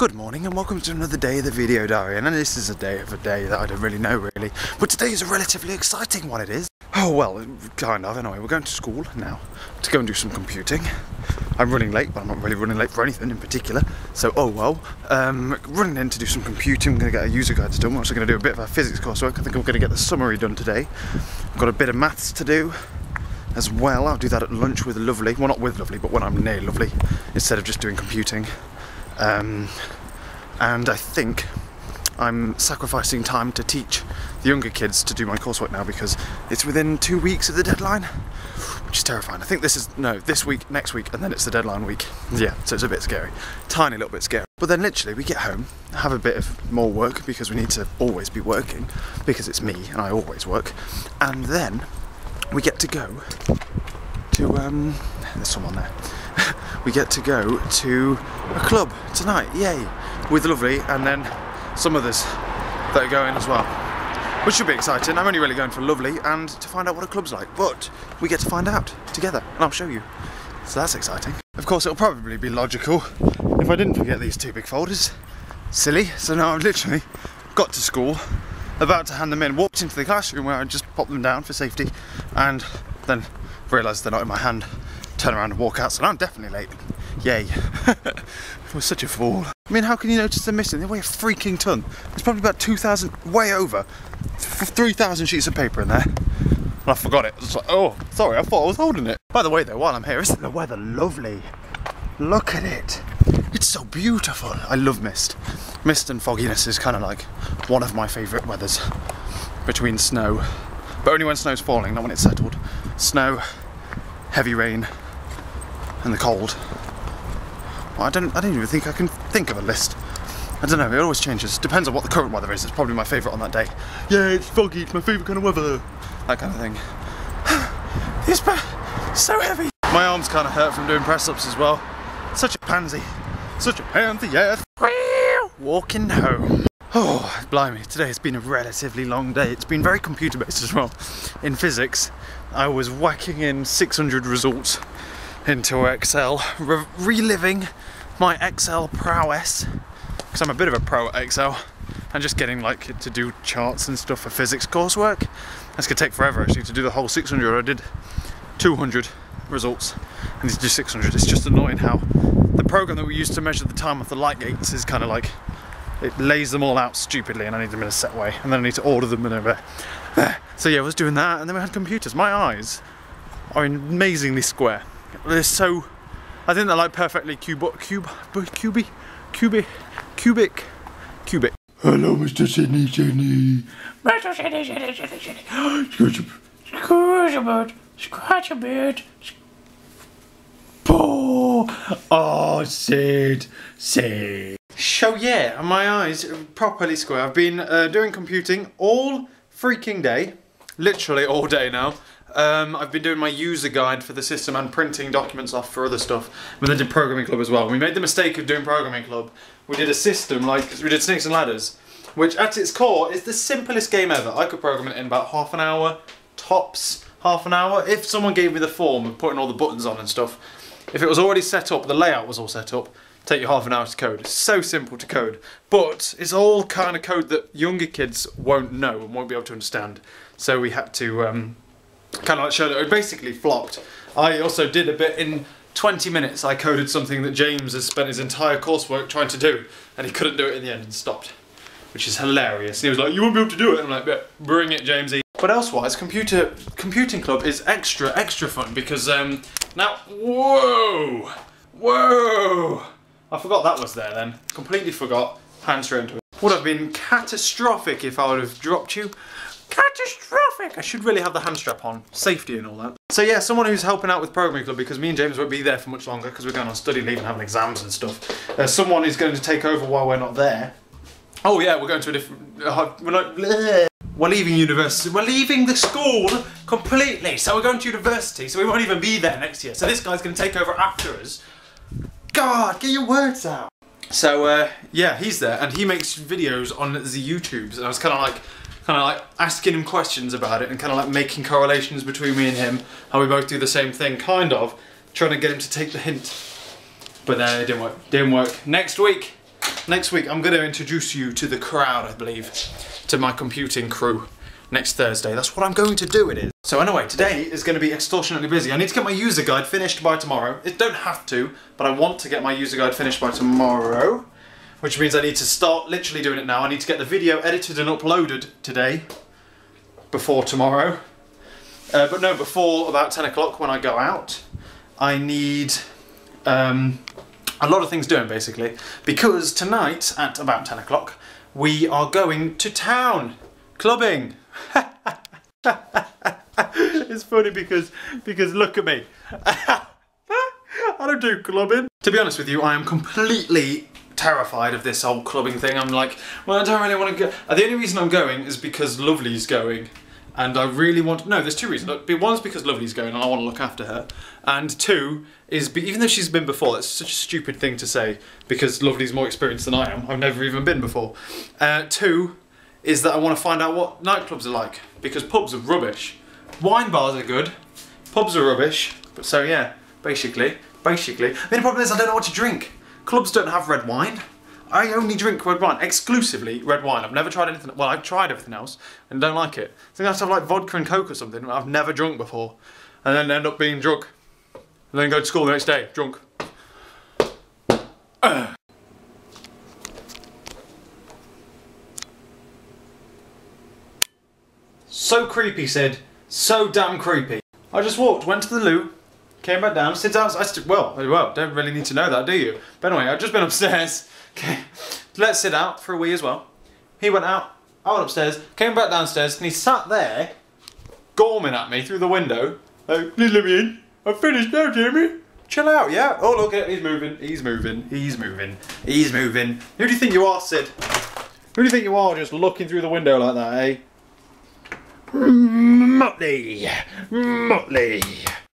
Good morning and welcome to another day of the video diary, and this is a day that I don't really know really, but today is a relatively exciting one. It is. Oh well, kind of. Anyway, we're going to school now to go and do some computing. I'm running late, but I'm not really running late for anything in particular, so oh well. Running in to do some computing. I'm going to get our user guides done. We're also going to do a bit of our physics coursework. I think I'm going to get the summary done today. I've got a bit of maths to do as well. I'll do that at lunch with Lovely. Well, not with Lovely, but when I'm near Lovely, instead of just doing computing. And I think I'm sacrificing time to teach the younger kids to do my coursework now because it's within 2 weeks of the deadline, which is terrifying. I think this week, next week, and then it's the deadline week. Yeah, so it's a bit scary. Tiny little bit scary. But then literally we get home, have a bit of more work because we need to always be working because it's me and I always work. And then we get to go to, there's someone there. We get to go to a club tonight, yay, with Lovely, and then some others that are going as well, which should be exciting. I'm only really going for Lovely and to find out what a club's like, but we get to find out together and I'll show you, so that's exciting. Of course it'll probably be logical if I didn't forget these two big folders. Silly. So now I've literally got to school, about to hand them in, walked into the classroom where I just popped them down for safety, and then realised they're not in my hand, turn around and walk out, so now I'm definitely late. Yay. I was such a fool. I mean, how can you notice they're missing? They weigh a freaking ton. There's probably about 2,000, way over 3,000 sheets of paper in there. And I forgot it. I was like, oh, sorry, I thought I was holding it. By the way though, while I'm here, isn't the weather lovely? Look at it. It's so beautiful. I love mist. Mist and fogginess is kind of like one of my favourite weathers between snow. But only when snow's falling, not when it's settled. Snow, heavy rain, and the cold. Well, I don't even think I can think of a list. I don't know, it always changes. Depends on what the current weather is. It's probably my favourite on that day. Yeah, it's foggy, it's my favourite kind of weather. That kind of thing. It's so heavy. My arms kind of hurt from doing press-ups as well. Such a pansy. Such a pansy, yes. Walking home. Oh, blimey, today has been a relatively long day. It's been very computer-based as well. In physics, I was whacking in 600 results into Excel, reliving my Excel prowess, because I'm a bit of a pro at Excel, and just getting like to do charts and stuff for physics coursework. That's gonna take forever actually to do the whole 600. I did 200 results, and to do 600, it's just annoying how the program that we use to measure the time of the light gates is kind of like, it lays them all out stupidly, and I need them in a set way, and then I need to order them and over there. So yeah, I was doing that, and then we had computers. My eyes are amazingly square. They're so, I think they're like perfectly cubic. Hello, Mr. Sydney. Mr. Sydney. Scratch a bit. Oh, Sid. So yeah, my eyes are properly square. I've been doing computing all freaking day, literally all day now. I've been doing my user guide for the system and printing documents off for other stuff. But then did programming club as well. We made the mistake of doing programming club. We did a system like we did Snakes and Ladders, which at its core is the simplest game ever. I could program it in about half an hour, tops half an hour. If someone gave me the form and putting all the buttons on and stuff, if it was already set up, the layout was all set up, take you half an hour to code. It's so simple to code, but it's all kind of code that younger kids won't know and won't be able to understand. So we had to kind of like show that it basically flopped. I also did a bit in 20 minutes. I coded something that James has spent his entire coursework trying to do, and he couldn't do it in the end and stopped, which is hilarious. And he was like, "You won't be able to do it." And I'm like, "Bring it, Jamesy." But elsewise, computing club is extra fun because now, whoa, I forgot that was there then. Completely forgot. Hand straight into it. Would have been catastrophic if I would have dropped you. Catastrophic! I should really have the hand strap on. Safety and all that. So yeah, someone who's helping out with programming club, because me and James won't be there for much longer because we're going on study leave and having exams and stuff. Someone is going to take over while we're not there. Oh yeah, we're going to a different... We're leaving university. We're leaving the school completely. So we're going to university, so we won't even be there next year. So this guy's going to take over after us. God, get your words out. So yeah, he's there and he makes videos on the YouTubes, and I was kind of like asking him questions about it and kind of like making correlations between me and him, how we both do the same thing, kind of trying to get him to take the hint. But it didn't work. Next week Next week I'm going to introduce you to the crowd, I believe, to my computing crew next Thursday. That's what I'm going to do, it is. So anyway, today is going to be extortionately busy. I need to get my user guide finished by tomorrow. It don't have to, but I want to get my user guide finished by tomorrow, which means I need to start literally doing it now. I need to get the video edited and uploaded today, before tomorrow. But no, before about 10 o'clock when I go out. I need a lot of things doing, basically, because tonight at about 10 o'clock we are going to town clubbing. It's funny because look at me. I don't do clubbing. To be honest with you, I am completely terrified of this whole clubbing thing. I'm like, well, I don't really want to go. The only reason I'm going is because Lovely's going. And I really want, no, there's two reasons. One's because Lovely's going and I want to look after her. And two is, even though she's been before, that's such a stupid thing to say because Lovely's more experienced than I am. I've never even been before. Two is that I want to find out what nightclubs are like, because pubs are rubbish. Wine bars are good, pubs are rubbish. But so yeah, basically. I mean, the problem is I don't know what to drink. Clubs don't have red wine. I only drink red wine, exclusively red wine. I've never tried anything, well, I've tried everything else and don't like it. I think I have to have like vodka and Coke or something I've never drunk before. And then end up being drunk. And then go to school the next day, drunk. So creepy, Sid. So damn creepy. I just walked, went to the loo, came back down, sit down. Well, don't really need to know that, do you? But anyway, I've just been upstairs. Okay, let's sit out for a wee as well. He went out, I went upstairs, came back downstairs, and he sat there, gorming at me through the window. Like, please let me in. I'm finished now, Jamie. Chill out, yeah? Oh, look at it, he's moving, he's moving, he's moving, he's moving. Who do you think you are, Sid? Who do you think you are, just looking through the window like that, eh? Motley! Motley!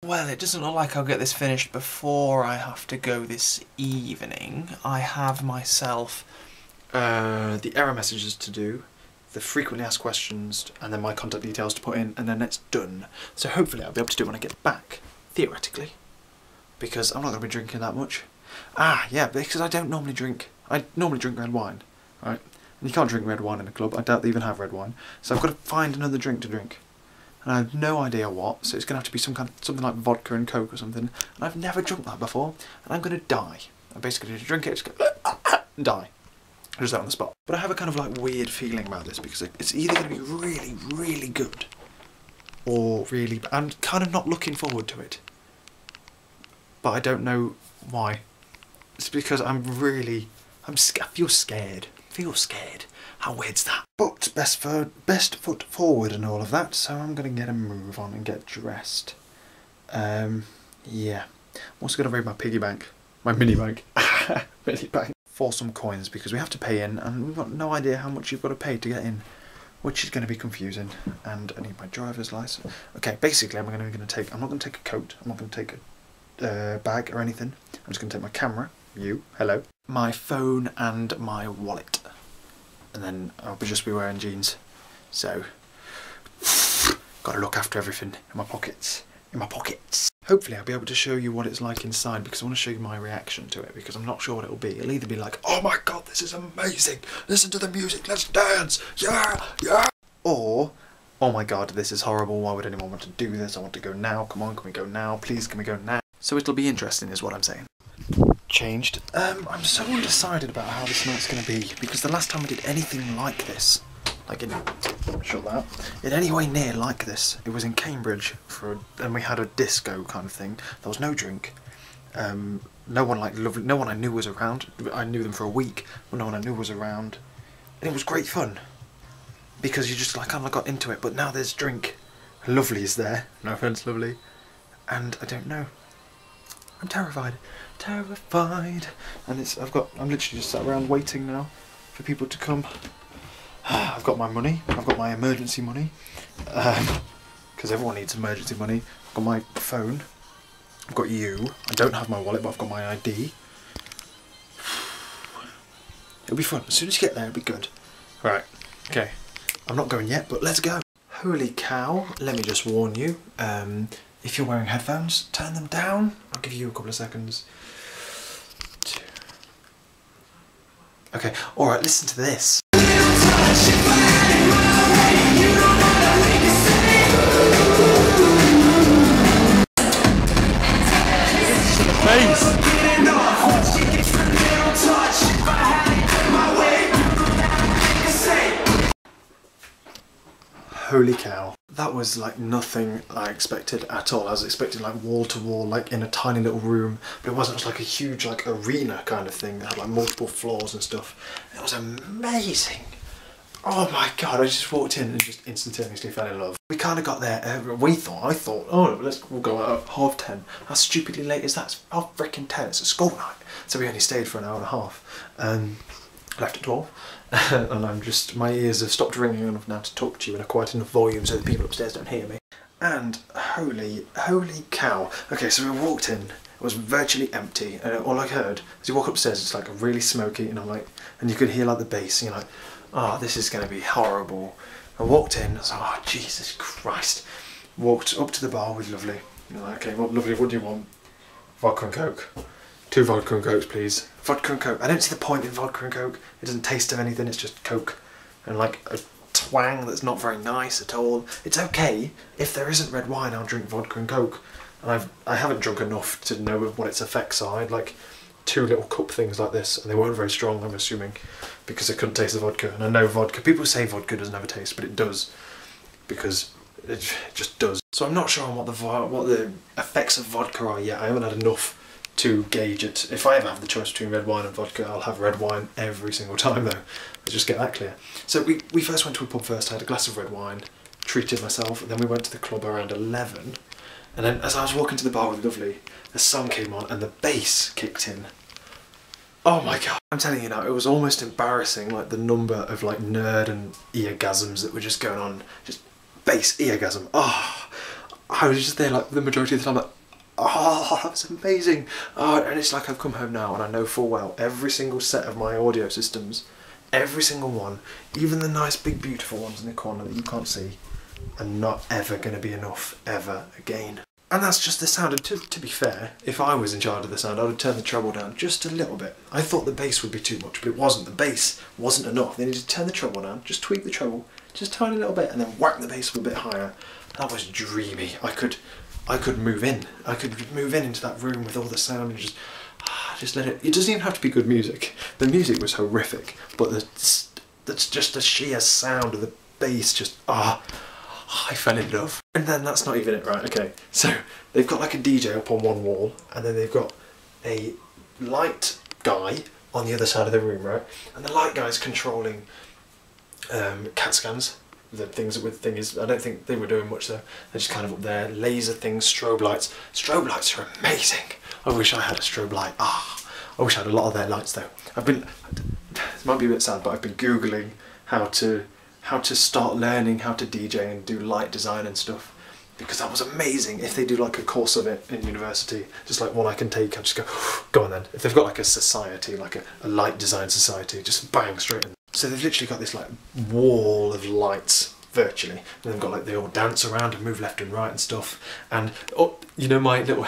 Well, it doesn't look like I'll get this finished before I have to go this evening. I have myself the error messages to do, the frequently asked questions, and then my contact details to put in, and then it's done. So hopefully I'll be able to do it when I get back, theoretically, because I'm not going to be drinking that much. Ah, yeah, because I don't normally drink. I normally drink red wine, right? And you can't drink red wine in a club. I doubt they even have red wine. So I've got to find another drink to drink. And I have no idea what, so it's going to have to be something like vodka and Coke or something. And I've never drunk that before, and I'm going to die. I basically need to drink it, just go and die. Just that on the spot. But I have a kind of like weird feeling about this because it's either going to be really, really good or really bad. I'm kind of not looking forward to it. But I don't know why. It's because I feel scared. How weird's that? But best foot forward and all of that, so I'm going to get a move on and get dressed. Yeah. I'm also going to raid my piggy bank. My mini bank. Mini bank. For some coins, because we have to pay in, and we've got no idea how much you've got to pay to get in, which is going to be confusing. And I need my driver's license. Okay, basically I'm not going to take a coat, I'm not going to take a bag or anything. I'm just going to take my camera, hello, my phone and my wallet. And then I'll just be wearing jeans. So, gotta look after everything in my pockets. Hopefully I'll be able to show you what it's like inside, because I want to show you my reaction to it, because I'm not sure what it'll be. It'll either be like, oh my god, this is amazing, listen to the music, let's dance, yeah, yeah. Or, oh my god, this is horrible, why would anyone want to do this, I want to go now, come on, can we go now, please, can we go now? So it'll be interesting is what I'm saying. Changed. I'm so undecided about how this night's going to be, because the last time I did anything like this, shut that, in any way near like this, it was in Cambridge, and we had a disco kind of thing. There was no drink. No one I knew was around. I knew them for a week, but no one I knew was around. And it was great fun, because you just like kind of got into it, but now there's drink. Lovely is there, no offence Lovely, and I don't know. I'm terrified. And I'm literally just sat around waiting now for people to come. I've got my money, I've got my emergency money, because everyone needs emergency money. I've got my phone, I've got you, I don't have my wallet but I've got my ID. It'll be fun, as soon as you get there it'll be good. Right, okay, I'm not going yet, but let's go. Holy cow, let me just warn you, if you're wearing headphones, turn them down. I'll give you a couple of seconds. Okay, alright, listen to this. Holy cow. That was like nothing I expected at all. I was expecting like wall to wall, like in a tiny little room, but it wasn't. It was like a huge like arena kind of thing that had like multiple floors and stuff. It was amazing. Oh my god, I just walked in and just instantaneously fell in love. We kind of got there, I thought, oh, we'll go out at 10:30. How stupidly late is that? It's 10:30, it's a school night. So we only stayed for an hour and a half. Left at 12. And I'm just, my ears have stopped ringing enough now to talk to you in a quite enough volume so the people upstairs don't hear me. And holy cow. Okay, so we walked in, it was virtually empty, and all I heard, as you walk upstairs, it's like really smoky, and I'm like, and you could hear like the bass, and you're like, oh, this is going to be horrible. I walked in, I was like, oh, Jesus Christ. Walked up to the bar with Lovely. You're like, okay, well, Lovely, what do you want? Vodka and Coke. 2 vodka and Cokes, please. Vodka and Coke. I don't see the point in vodka and Coke. It doesn't taste of anything, it's just Coke. And like a twang that's not very nice at all. It's okay. If there isn't red wine, I'll drink vodka and Coke. And I haven't drunk enough to know what its effects are. I had like 2 little cup things like this, and they weren't very strong, I'm assuming, because I couldn't taste the vodka. And I know vodka, people say vodka doesn't have a taste, but it does, because it just does. So I'm not sure on what the effects of vodka are yet. I haven't had enough to gauge it. If I ever have the choice between red wine and vodka, I'll have red wine every single time though. Let's just get that clear. So we first went to a pub first, I had a glass of red wine, treated myself, and then we went to the club around 11. And then as I was walking to the bar with Lovely, a song came on and the bass kicked in. Oh my god. I'm telling you now, it was almost embarrassing, like the number of like nerd and eargasms that were just going on. Just bass, eargasm. Oh, I was just there like the majority of the time like, oh, that was amazing. Oh, and it's like I've come home now and I know full well every single set of my audio systems, every single one, even the nice big beautiful ones in the corner that you can't see, are not ever going to be enough ever again. And that's just the sound. And to be fair, if I was in charge of the sound, I would turn the treble down just a little bit. I thought the bass would be too much, but it wasn't. The bass wasn't enough. They needed to turn the treble down, just tweak the treble, just a tiny little bit, and then whack the bass a bit higher. That was dreamy. I could move in. I could move in into that room with all the sound and just let it. It doesn't even have to be good music. The music was horrific, but that's just the sheer sound of the bass. Just I fell in love. And then that's not even it, right? Okay, so they've got like a DJ up on one wall, and then they've got a light guy on the other side of the room, right? And the light guy's controlling CAT scans. The things with the thing is, I don't think they were doing much there. They're just kind of up there, laser things, strobe lights. Strobe lights are amazing. I wish I had a strobe light. I wish I had a lot of their lights though. This might be a bit sad, but I've been Googling how to start learning how to DJ and do light design and stuff, because that was amazing. If they do like a course of it in university, just like one I can take, I'll just go on then. If they've got like a society, like a light design society, just bang straight in. So they've literally got this like wall of lights virtually, and they've got like they all dance around and move left and right and stuff. And you know my little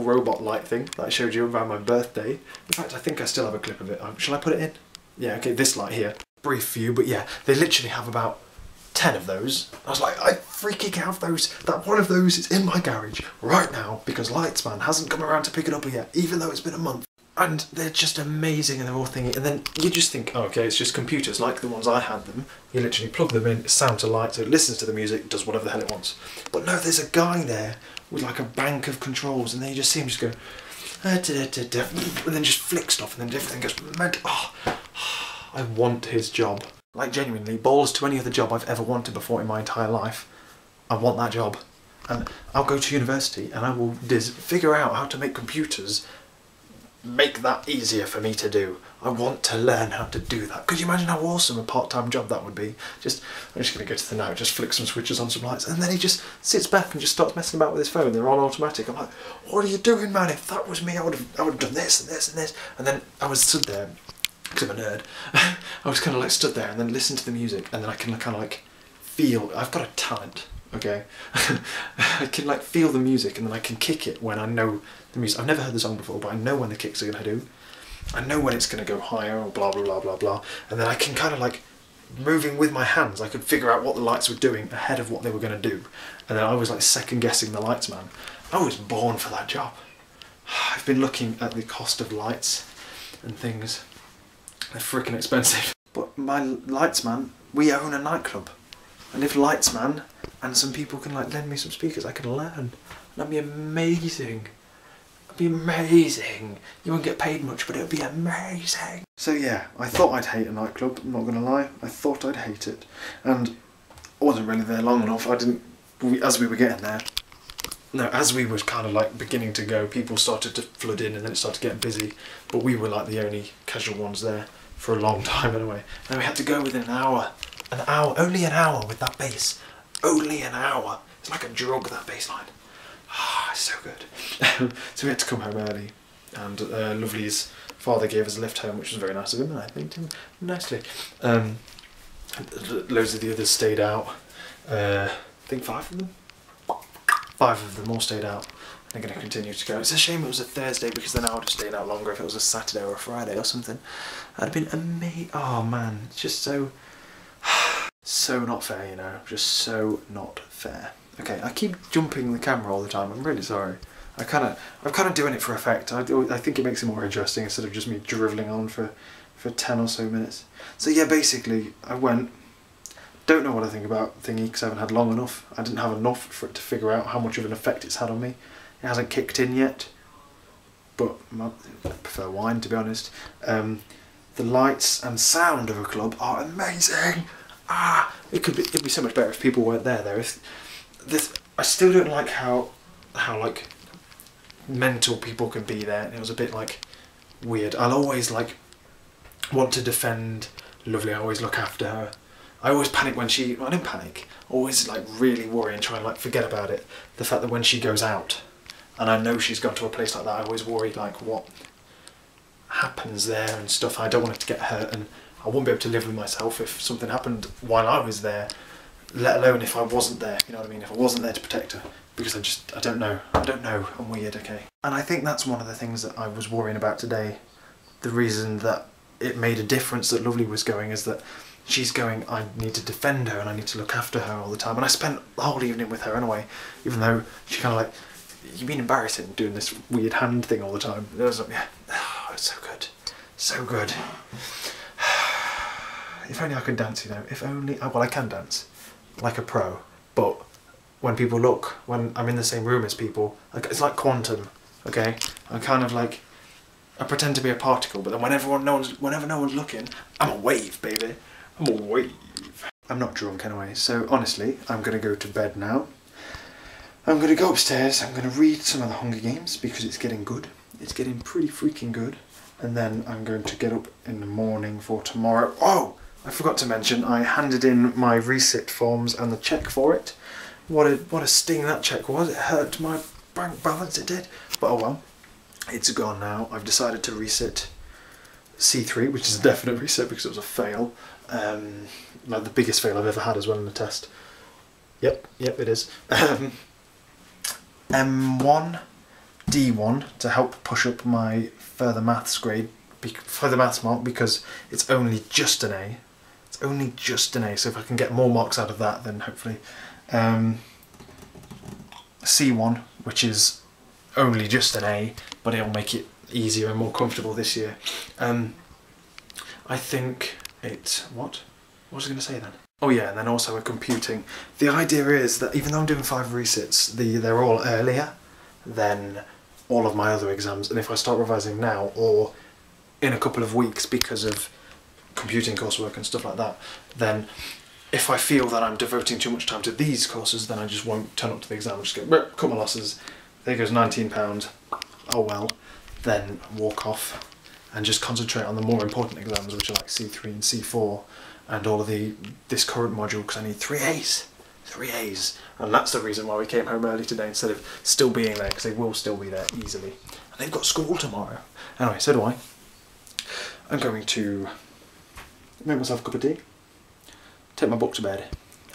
robot light thing that I showed you around my birthday? In fact, I think I still have a clip of it. Shall I put it in? Yeah, okay, this light here. Brief view, but yeah, they literally have about 10 of those. I was like, I freaking have those. That one of those is in my garage right now because Lightsman hasn't come around to pick it up yet, even though it's been a month. And they're just amazing, and they're all thingy. And then you just think, oh, okay, it's just computers like the ones I had them. You literally plug them in, it's sound to light, so it listens to the music, does whatever the hell it wants. But no, there's a guy there with like a bank of controls, and then you just see him just go, and then just flick stuff, and then everything goes mad. Oh, I want his job. Like genuinely, balls to any other job I've ever wanted before in my entire life. I want that job. And I'll go to university and I will figure out how to make computers make that easier for me to do. I want to learn how to do that. Could you imagine how awesome a part-time job that would be? I'm just going to go to the now, just flick some switches on some lights, and then he just sits back and just starts messing about with his phone. They're on automatic. I'm like, what are you doing, man? If that was me, I would have done this and this and this. And then I was stood there, because I'm a nerd, I was kind of like stood there and then listened to the music, and then I can kind of like feel, I've got a talent, okay? I can like feel the music, and then I can kick it when I know the music. I've never heard the song before, but I know when the kicks are going to do. I know when it's going to go higher or blah blah blah blah blah, and then I can kind of like, moving with my hands, I could figure out what the lights were doing ahead of what they were going to do, and then I was like second guessing the lights man. I was born for that job. I've been looking at the cost of lights and things. They're freaking expensive. But my lights man, we own a nightclub, and if lights man and some people can like lend me some speakers, I can learn. That'd be amazing. It'd be amazing. You won't get paid much, but it'd be amazing. So yeah, I thought I'd hate a nightclub, I'm not gonna lie. I thought I'd hate it. And I wasn't really there long enough. As we were getting there, no, as we were kind of like beginning to go, people started to flood in and then it started getting busy. But we were like the only casual ones there for a long time anyway. And we had to go within an hour. Only an hour with that bass. Only an hour. It's like a drug, that bass line. Ah, it's so good. So we had to come home early, and Lovely's father gave us a lift home, which was very nice of him, and I thanked him nicely. Loads of the others stayed out. I think 5 of them? 5 of them all stayed out. They're going to continue to go. It's a shame it was a Thursday, because then I would have stayed out longer if it was a Saturday or a Friday or something. That'd have been amazing. Oh man, it's just so not fair, you know. Just so not fair. Okay, I keep jumping the camera all the time. I'm really sorry. I'm kind of doing it for effect. I think it makes it more interesting instead of just me drivelling on for 10 or so minutes. So yeah, basically, I went. Don't know what I think about thingy because I haven't had long enough. I didn't have enough for it to figure out how much of an effect it's had on me. It hasn't kicked in yet, but I prefer wine, to be honest. The lights and sound of a club are amazing. It'd be so much better if people weren't there though. I still don't like how like mental people can be there. It was a bit like weird. I'll always like want to defend Lovely. I always look after her. I always panic when I don't panic. Always like really worry and try and like forget about it. The fact that when she goes out and I know she's gone to a place like that, I always worry like what happens there and stuff. I don't want her to get hurt, and I wouldn't be able to live with myself if something happened while I was there, let alone if I wasn't there, you know what I mean? If I wasn't there to protect her. Because I don't know, I'm weird, okay? And I think that's one of the things that I was worrying about today. The reason that it made a difference that Lovely was going is that she's going, I need to defend her and I need to look after her all the time. And I spent the whole evening with her anyway, even though she kind of like, you've been embarrassing doing this weird hand thing all the time. It was like, yeah, oh, it's so good, so good. If only I could dance, you know, if only, well I can dance, like a pro, but when people look, when I'm in the same room as people, like, it's like quantum, okay? I'm kind of like, I pretend to be a particle, but then whenever no one's looking, I'm a wave, baby. I'm a wave. I'm not drunk anyway, so honestly, I'm gonna go to bed now. I'm gonna go upstairs, I'm gonna read some of the Hunger Games because it's getting good. It's getting pretty freaking good. And then I'm going to get up in the morning for tomorrow. Oh, I forgot to mention, I handed in my resit forms and the cheque for it. What a sting that cheque was. It hurt my bank balance, it did. But oh well, it's gone now. I've decided to resit C3, which is a definite resit because it was a fail. Like the biggest fail I've ever had as well in the test. Yep, it is. M1, D1 to help push up my further maths grade, further maths mark, because it's only just an A. It's only just an A, so if I can get more marks out of that, then hopefully. C1, which is only just an A, but it'll make it easier and more comfortable this year. I think it's, what was I going to say then? Oh yeah, and then also a computing. The idea is that even though I'm doing 5 resits, they're all earlier than all of my other exams, and if I start revising now or in a couple of weeks because of computing coursework and stuff like that, then if I feel that I'm devoting too much time to these courses, then I just won't turn up to the exam. I'll just go, cut my losses, there goes £19, oh well, then walk off and just concentrate on the more important exams, which are like C3 and C4 and all of this current module, because I need 3 A's. 3 A's. And that's the reason why we came home early today instead of still being there, because they will still be there easily. And they've got school tomorrow. Anyway, so do I. I'm going to make myself a cup of tea, take my book to bed,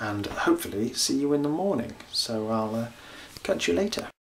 and hopefully see you in the morning. So I'll catch you later.